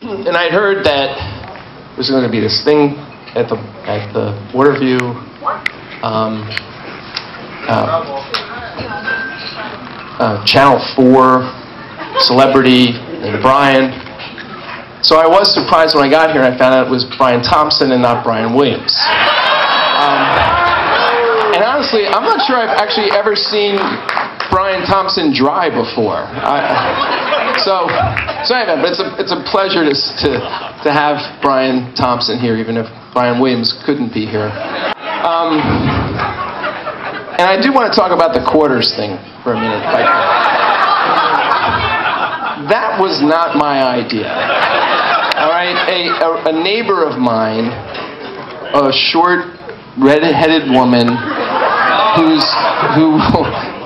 And I'd heard that there was going to be this thing at the Waterview. Channel 4 celebrity named Brian. So I was surprised when I got here and I found out it was Brian Thompson and not Brian Williams. And honestly, I'm not sure I've actually ever seen Brian Thompson dry before. So anyway, but it's a pleasure to have Brian Thompson here, even if Brian Williams couldn't be here. And I do want to talk about the quarters thing for a minute. That was not my idea. All right, a neighbor of mine, a short, red-headed woman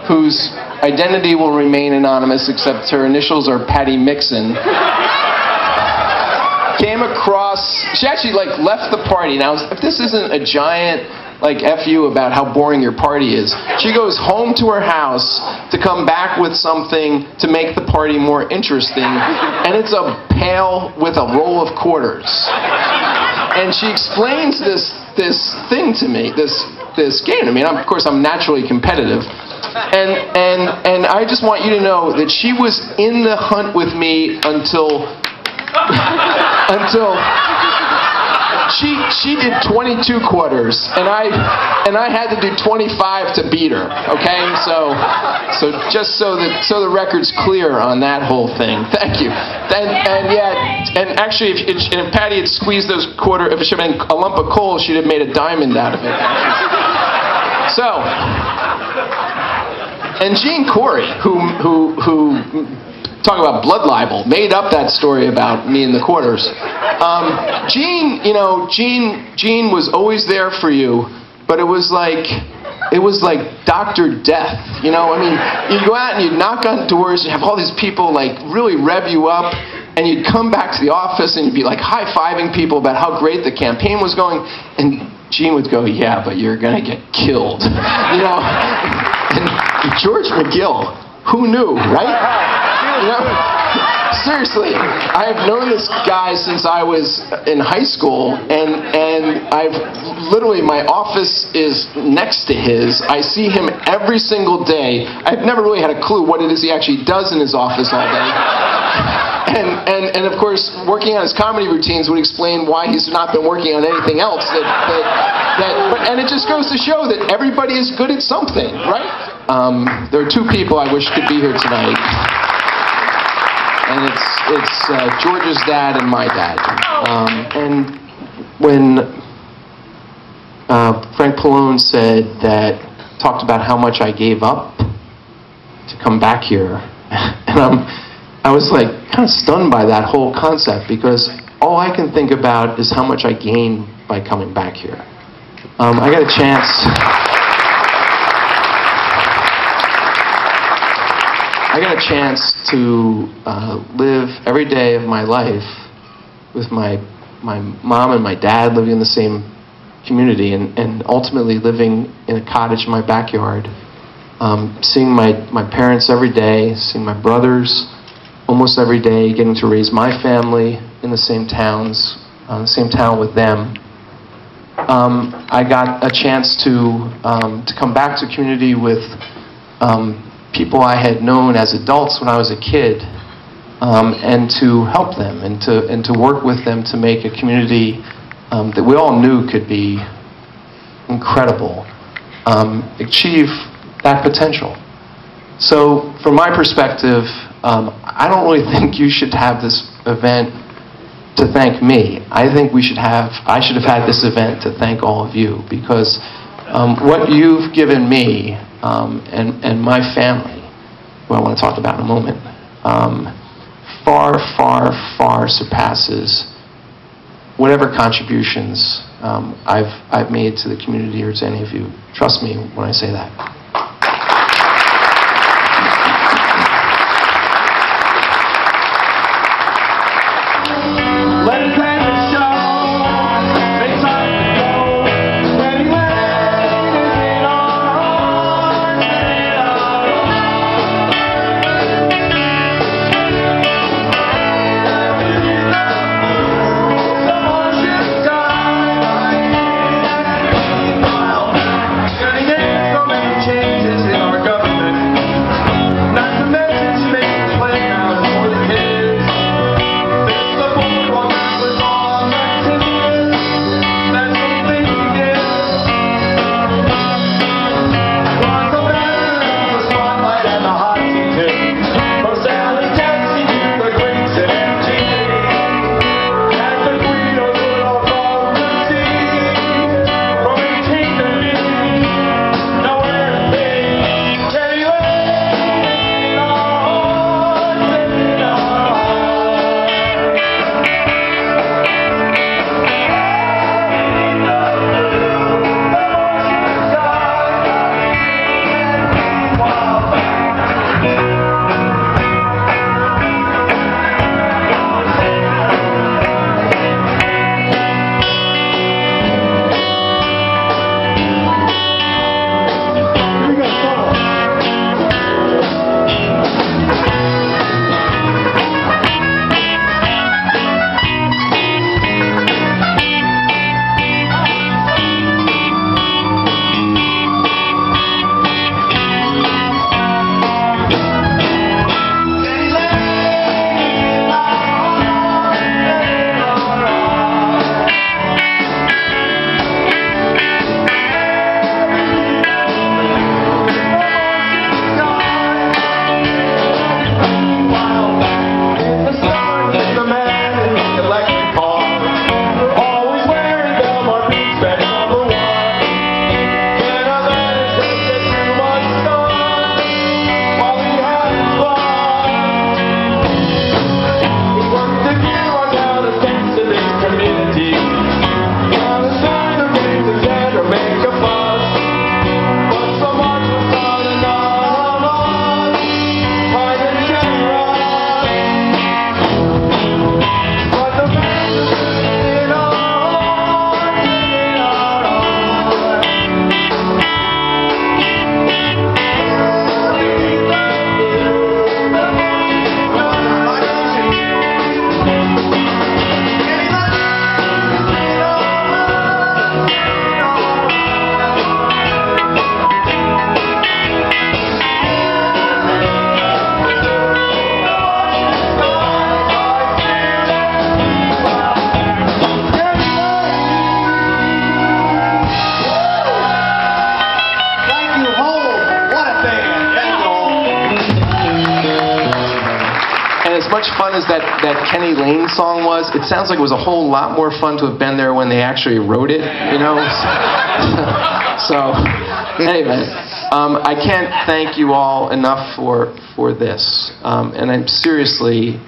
whose identity will remain anonymous, except her initials are Patty Mixon, came across. She actually left the party. Now, if this isn't a giant F you about how boring your party is. She goes home to her house to come back with something to make the party more interesting, and it's a pail with a roll of quarters. And she explains this thing to me, this game. I mean, of course, I'm naturally competitive, and I just want you to know that she was in the hunt with me until She did 22 quarters, and I had to do 25 to beat her. Okay, so just so the record's clear on that whole thing. Thank you. And actually, if Patty had squeezed those quarters, if it should have been a lump of coal, she'd have made a diamond out of it. So, and Gene Corey, who talk about blood libel, made up that story about me in the quarters. Gene was always there for you, but it was like Dr. Death. I mean, you'd go out and you'd knock on doors, you'd have all these people really rev you up, and you'd come back to the office and you'd be high-fiving people about how great the campaign was going, and Gene would go, "Yeah, but you're gonna get killed." And George McGill, who knew, right? Seriously, I have known this guy since I was in high school, and I've literally, my office is next to his. I see him every single day. I've never really had a clue what it is he actually does in his office all day. And of course, working on his comedy routines would explain why he's not been working on anything else. And it just goes to show that everybody is good at something, right? There are two people I wish could be here tonight. And it's George's dad and my dad. And when Frank Pallone talked about how much I gave up to come back here, and I was kind of stunned by that whole concept, because all I can think about is how much I gained by coming back here. I got a chance to live every day of my life with my mom and my dad living in the same community, and ultimately living in a cottage in my backyard, seeing my parents every day, seeing my brothers almost every day, getting to raise my family in the same town with them. I got a chance to come back to community with people I had known as adults when I was a kid, and to help them and to work with them to make a community that we all knew could be incredible, achieve that potential. So from my perspective, I don't really think you should have this event to thank me. I think I should have had this event to thank all of you, because what you've given me and my family, who I want to talk about in a moment, far, far, far surpasses whatever contributions I've made to the community or to any of you. Trust me when I say that. much fun as that Kenny Lane song was, it sounds like it was a whole lot more fun to have been there when they actually wrote it, you know? So, anyway, I can't thank you all enough for this. And I'm seriously,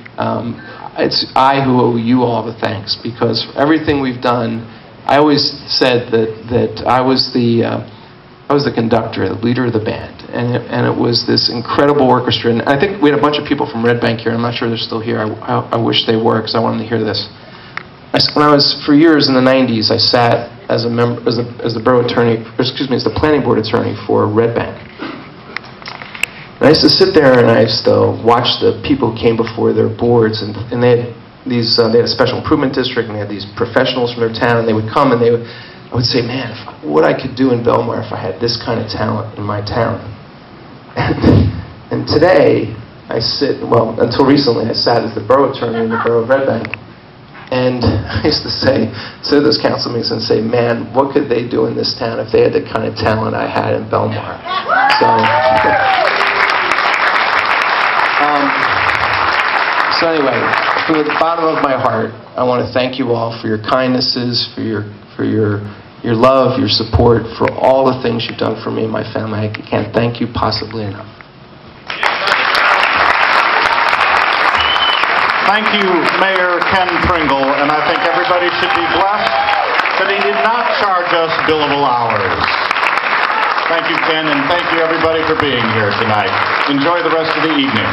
it's I who owe you all the thanks, because for everything we've done, I always said that I was the conductor, the leader of the band, and it was this incredible orchestra. And I think we had a bunch of people from Red Bank here. I'm not sure they're still here. I wish they were, because I wanted them to hear this. When I was, for years in the 90s, I sat as a member, as the borough attorney, as the planning board attorney for Red Bank. And I used to sit there and I used to watch the people who came before their boards, and they had these, they had a special improvement district, and they had these professionals from their town, and they would come and I would say, man, what I could do in Belmar if I had this kind of talent in my town. And today, I sit, well, until recently, I sat as the borough attorney in the borough of Red Bank. And I used to sit at those council meetings and say, man, what could they do in this town if they had the kind of talent I had in Belmar? So anyway, from the bottom of my heart, I want to thank you all for your kindnesses, for your love, your support, for all the things you've done for me and my family. I can't thank you possibly enough. Thank you, Mayor Ken Pringle, and I think everybody should be blessed that he did not charge us billable hours. Thank you, Ken, and thank you, everybody, for being here tonight. Enjoy the rest of the evening.